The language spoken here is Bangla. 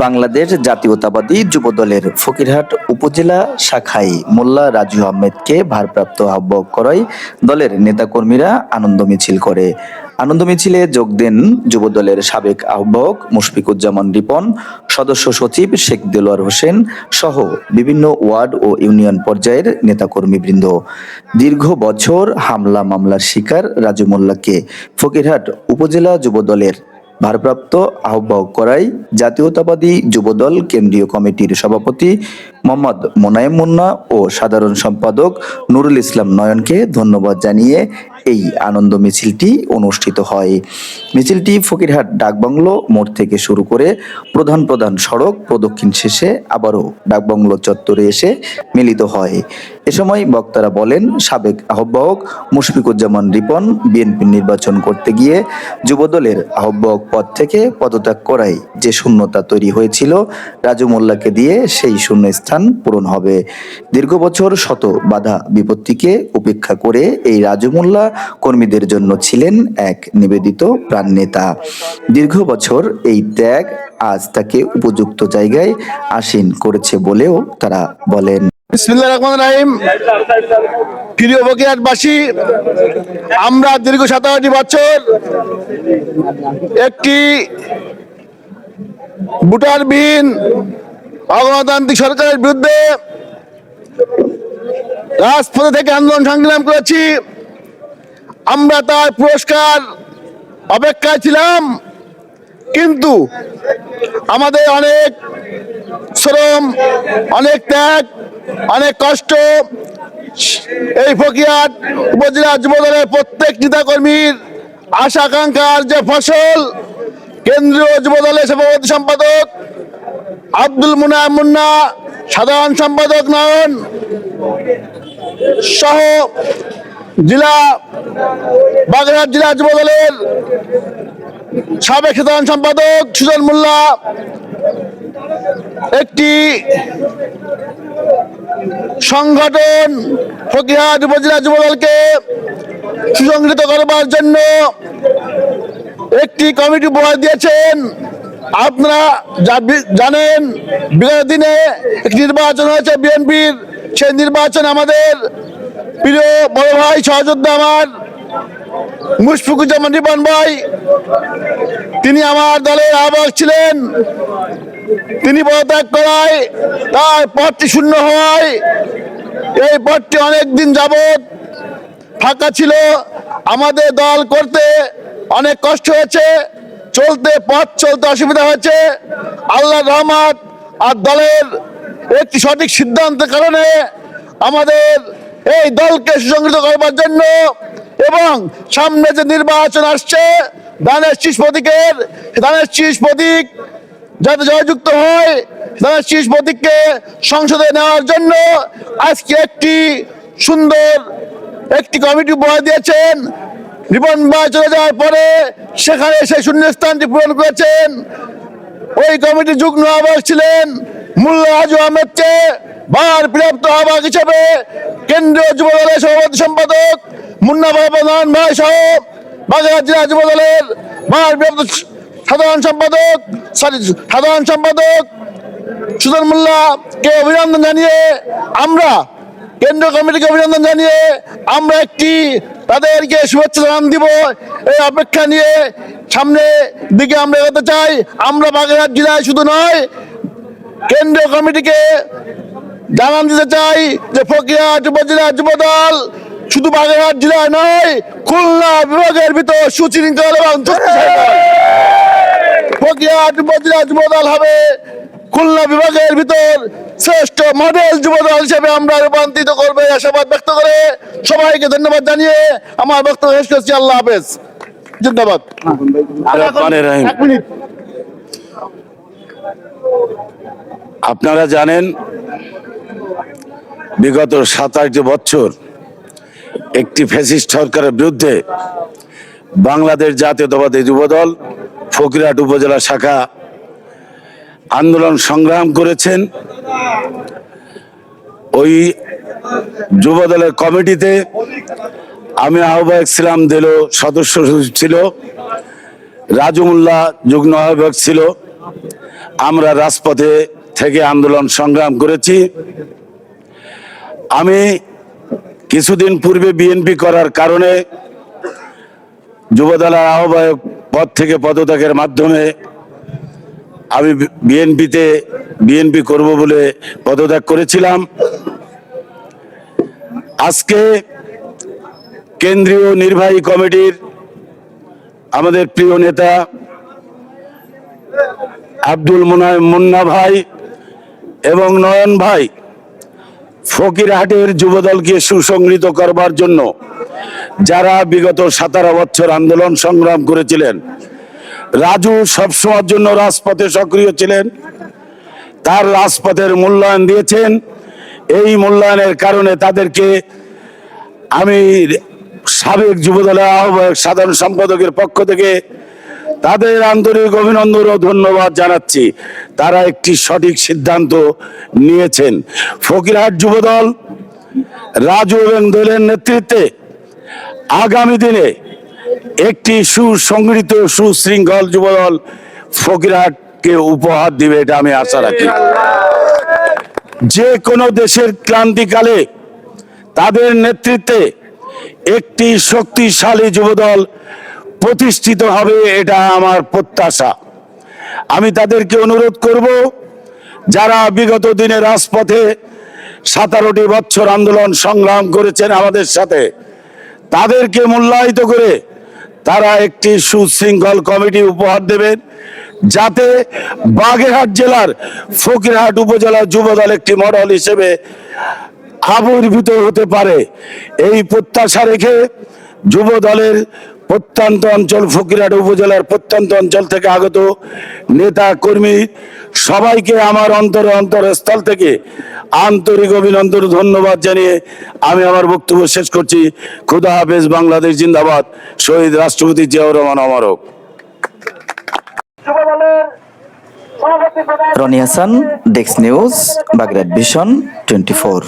বাংলাদেশ জাতীয়তাবাদী যুবদলের ফকিরহাট উপজেলা শাখায় মোল্লা রাজু আহমেদকে ভারপ্রাপ্ত আহ্বায়ক করায় দলের নেতাকর্মীরা আনন্দ মিছিল করে। আনন্দ মিছিলে যোগ দেন যুবদলের সাবেক আহ্বায়ক মুশফিকুজ্জামান রিপন, সদস্য সচিব শেখ দেলোয়ার হোসেন সহ বিভিন্ন ওয়ার্ড ও ইউনিয়ন পর্যায়ের নেতাকর্মীবৃন্দ। দীর্ঘ বছর হামলা মামলার শিকার রাজু মোল্লাকে ফকিরহাট উপজেলা যুবদলের ভারপ্রাপ্ত আহ্বায়ক করায় জাতীয়তাবাদী যুবদল কেন্দ্রীয় কমিটির সভাপতি মোহাম্মদ মোনায়েম মুন্না ও সাধারণ সম্পাদক নুরুল ইসলাম নয়নকে ধন্যবাদ জানিয়ে এই আনন্দ মিছিলটি অনুষ্ঠিত হয়। মিছিলটি ফকিরহাট ডাকবাংলো মোড় থেকে শুরু করে প্রধান প্রধান সড়ক প্রদক্ষিণ শেষে আবারও ডাকবাংলো চত্বরে এসে মিলিত হয়। এ সময় বক্তারা বলেন, সাবেক আহ্বায়ক মুশফিকুজ্জামান রিপন বিএনপি নির্বাচন করতে গিয়ে যুবদলের আহ্বায়ক পদ থেকে পদত্যাগ করায় যে শূন্যতা তৈরি হয়েছিল, রাজু মোল্লাকে দিয়ে সেই শূন্যস্থান পূরণ হবে। দীর্ঘ বছর শত বাধা বিপত্তিকে উপেক্ষা করে এই রাজু মোল্লা কর্মীদের জন্য ছিলেন এক নিবেদিত প্রাণনেতা। দীর্ঘ বছর এই ত্যাগ আজ তাকে উপযুক্ত জায়গায় আসীন করেছে বলেও তারা বলেন। বিসমিল্লাহির রহমানির রহিম। প্রিয় ফকিরহাটবাসী, আমরা দীর্ঘ 57 বছর একটি ভোটারবিহীন অগণতান্ত্রিক সরকারের বিরুদ্ধে রাজপথে থেকে আন্দোলন সংগ্রাম করেছি। আমরা তার পুরস্কার অপেক্ষায় ছিলাম, কিন্তু আমাদের অনেক শ্রম, অনেক ত্যাগ, অনেক কষ্ট এই ফকিরহাট উপজেলা যুবদলের প্রত্যেক নেতাকর্মীর আশা আকাঙ্ক্ষার যে ফসল, কেন্দ্রীয় যুবদলের সভাপতি সম্পাদক আব্দুল মোনায়েম মুন্না, সাধারণ সম্পাদক নয়ন সহ বাগেরহাট জেলা যুবদলের সাবেক সাধারণ সম্পাদক সুজন মোল্লা একটি সংগঠন ফকিরহাট উপজেলা যুবদলকে সুসংগঠিত করবার জন্য একটি কমিটি উপহার দিয়েছেন। আপনারা জানেন, বিগত দিনে একটি নির্বাচন হয়েছে বিএনপির। সেই নির্বাচন আমাদের প্রিয় বড় ভাই, সহযোদ্ধা আমার মুশফিকুজ্জামান রিপন ভাই, তিনি আমার দলের আহ্বায়ক ছিলেন। তিনি পদত্যাগ করায় তার পদটি শূন্য হওয়ায় এই পদটি অনেকদিন যাবৎ ফাঁকা ছিল। আমাদের দল করতে অনেক কষ্ট হয়েছে, পথ চলতে অসুবিধা হয়েছে। আল্লাহর রহমত আর দলের একটি সঠিক সিদ্ধান্তের কারণে আমাদের এই দলকে সুসংগঠিত করবার জন্য এবং সামনে যে নির্বাচন আসছে ধানের শীষ প্রতীক যাতে জয়যুক্ত হয়, ধানের শীষ প্রতীককে সংসদে নেওয়ার জন্য আজকে একটি সুন্দর একটি কমিটি উপহার দিয়েছেন। রিপন ভাই চলে যাওয়ার পরে সেখানে সেই শূন্যস্থানটি পূরণ করেছেন। ওই কমিটির যুগ্ম আহ্বায়ক ছিলেন মোল্লা রাজু আহমেদকে ভারপ্রাপ্ত আহ্বায়ক হিসেবে কেন্দ্রীয় যুবদলের সভাপতি সম্পাদক মুন্না ভাই নয়ন ভাই সহ বাগেরহাট জেলা যুবদলের ভারপ্রাপ্ত সাধারণ সম্পাদক সুজন মোল্লাকে অভিনন্দন জানিয়ে, আমরা কেন্দ্রীয় কমিটিকে অভিনন্দন জানিয়ে আমরা তাদেরকে শুভেচ্ছা জানান দিব। এই অপেক্ষা নিয়ে সামনে দিকে আমরা এগোতে চাই। আমরা বাগেরহাট জেলায় শুধু নয়, কেন্দ্রীয় কমিটিকে জানান দিতে চাই যে ফকিরহাট উপজেলা যুবদল শুধু বাগেরহাট জেলায় নয়, খুলনা বিভাগের ভিতর সুশৃঙ্খল এবং ফকিরহাট উপজেলা যুবদল হবে খুলনা বিভাগের ভিতর শ্রেষ্ঠ মডেল যুবদল হিসেবে আমরা রূপান্তরিত করবে আশাবাদ ব্যক্ত করে সবাইকে ধন্যবাদ জানিয়ে আমার বক্তব্য শেষ করছি। আল্লাহ হাফেজ। ধন্যবাদ। আপনারা জানেন, বিগত 27 বছর একটি ফ্যাসিস্ট সরকারের বিরুদ্ধে বাংলাদেশ জাতীয়তাবাদী যুবদল ফকিরহাট উপজেলা শাখা আন্দোলন সংগ্রাম করেছেন। ওই যুবদলের কমিটিতে আমি আহ্বায়ক ছিলাম, দেলো সদস্য ছিল, রাজু মোল্লা যুগ্ম আহ্বায়ক ছিল, আমরা রাজপথে থেকে আন্দোলন সংগ্রাম করেছি। আমি কিছুদিন পূর্বে বিএনপি করার কারণে যুবদলের আহ্বায়ক পদ থেকে পদত্যাগের মাধ্যমে আমি বিএনপি করব বলে পদত্যাগ করেছিলাম। আজকে কেন্দ্রীয় নির্বাহী কমিটির আমাদের প্রিয় নেতা আব্দুল মুন্না ভাই এবং নয়ন ভাই ফকিরহাটের যুবদলকে সুসংগঠিত করবার জন্য যারা বিগত 17 বছর আন্দোলন সংগ্রাম করেছিলেন, রাজু সবসময়ের জন্য রাজপথে সক্রিয় ছিলেন, তার রাজপথের মূল্যায়ন দিয়েছেন। এই মূল্যায়নের কারণে তাদেরকে আমি সাবেক যুবদলের আহ্বায়ক সাধারণ সম্পাদকের পক্ষ থেকে তাদের আন্তরিক অভিনন্দন ও ধন্যবাদ জানাচ্ছি। তারা একটি সঠিক সিদ্ধান্ত নিয়েছেন। ফকিরহাট যুবদল রাজু এবং দলের নেতৃত্বে আগামী দিনে একটি সুসংগঠিত সুশৃঙ্খল যুবদল ফকিরহাটকে উপহার দিবে, এটা আমি আশা রাখি। যে কোনো দেশের ক্রান্তিকালে তাদের নেতৃত্বে একটি শক্তিশালী যুবদল প্রতিষ্ঠিত হবে, এটা আমার প্রত্যাশা। আমি তাদেরকে অনুরোধ করব, যারা বিগত দিনে রাজপথে 17টি বছর আন্দোলন সংগ্রাম করেছেন আমাদের সাথে, তাদেরকে মূল্যায়িত করে তারা একটি সুশৃঙ্খল কমিটি উপহার দেবেন, যাতে বাগেরহাট জেলার ফকিরহাট উপজেলার যুবদল একটি মডেল হিসেবে আবির্ভূত হতে পারে। এই প্রত্যাশা রেখে যুবদলের প্রত্যন্ত অঞ্চল, ফকিরহাট উপজেলার প্রত্যন্ত অঞ্চল থেকে আগত নেতা কর্মী সবাইকে আমার অন্তরস্থল থেকে আন্তরিক অভিনন্দন ধন্যবাদ জানিয়ে আমি আমার বক্তব্য শেষ করছি। খুদা হাফেজ, বাংলাদেশ জিন্দাবাদ, শহীদ রাষ্ট্রপতি জিয়াউর রহমান অমরক। Rony Hasan, desk news, Bagerhat vision 24।